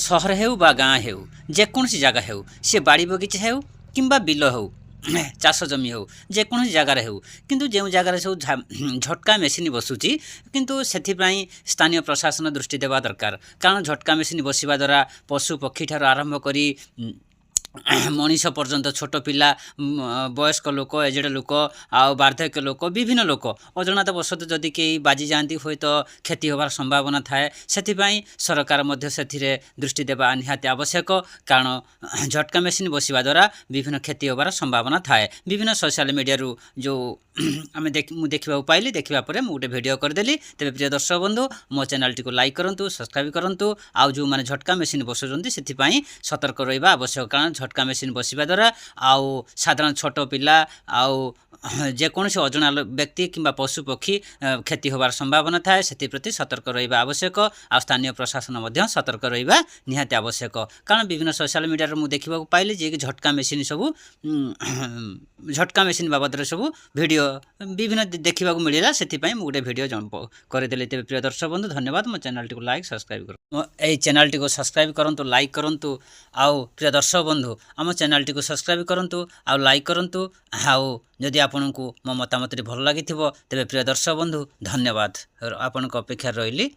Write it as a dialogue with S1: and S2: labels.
S1: सहर हेउ बा गाँ हेउ जेकोसी जगह हेउ से बाड़ी बगीचा हेउ किंबा बिल हेउ चाष जमी हो जेकोसी जगार हेउ किंतु जो जगार सब झटका मेसीन बसुची किंतु सेथिपाई स्थानीय प्रशासन दृष्टि देवा दरकार कारण झटका मेसीन बसिबा द्वारा पशु पक्षी ठार आरंभ करी मनीष पर्यंत छोट पिला वयस्क लोक एजेड लोक आ वार्धक्य लोक विभिन्न लोक अजनात बसत जदि कई बाजी जाती हुए तो क्षति होबार संभावना थाए सेथिपाई सरकार मध्य सेथिरे दृष्टि देवा निहाती आवश्यक कारण झटका मेसीन बसिबा द्वारा विभिन्न क्षति होबार संभावना थाए विभिन्न सोशल मीडिया रू जो आम देखा पाइली देखा पर मुझे भिडियो करदेली तेज प्रिय दर्शक बंधु मो चैनल टी लाइक करूँ सब्सक्राइब करूँ आउ जो मैंने झटका मेसीन बसुँच से सतर्क रहा आवश्यक कारण झटका मेसीन बसिबा द्वारा आउ साधारण छोट पिला आउ जेकोसी अजणा व्यक्ति किंबा पशु पक्षी क्षति होबार संभावना थाए से प्रति सतर्क रहा आवश्यक आ स्थानीय प्रशासन मध्य सतर्क रहा निहाती आवश्यक कारण विभिन्न सोशल मीडिया मुझे देखा पाइली जे कि झटका मेसीन सब झटका मेसीन बाबद सब भिडियो विभिन्न देखा मिलला से गोटे भिडियो करदेली तेज प्रिय दर्शक बंधु धन्यवाद मो चैनल टी लाइक सब्सक्राइब कर चैनल टी सब्सक्राइब करूँ लाइक करूँ आउ प्रिय दर्शक बंधु आम चैनल टी सब्सक्राइब करूँ आउ लाइक करूँ आउ जदि आपन को मो मतामत भल लगी तेज प्रिय दर्शक बंधु धन्यवाद आपन अपेक्षा रही।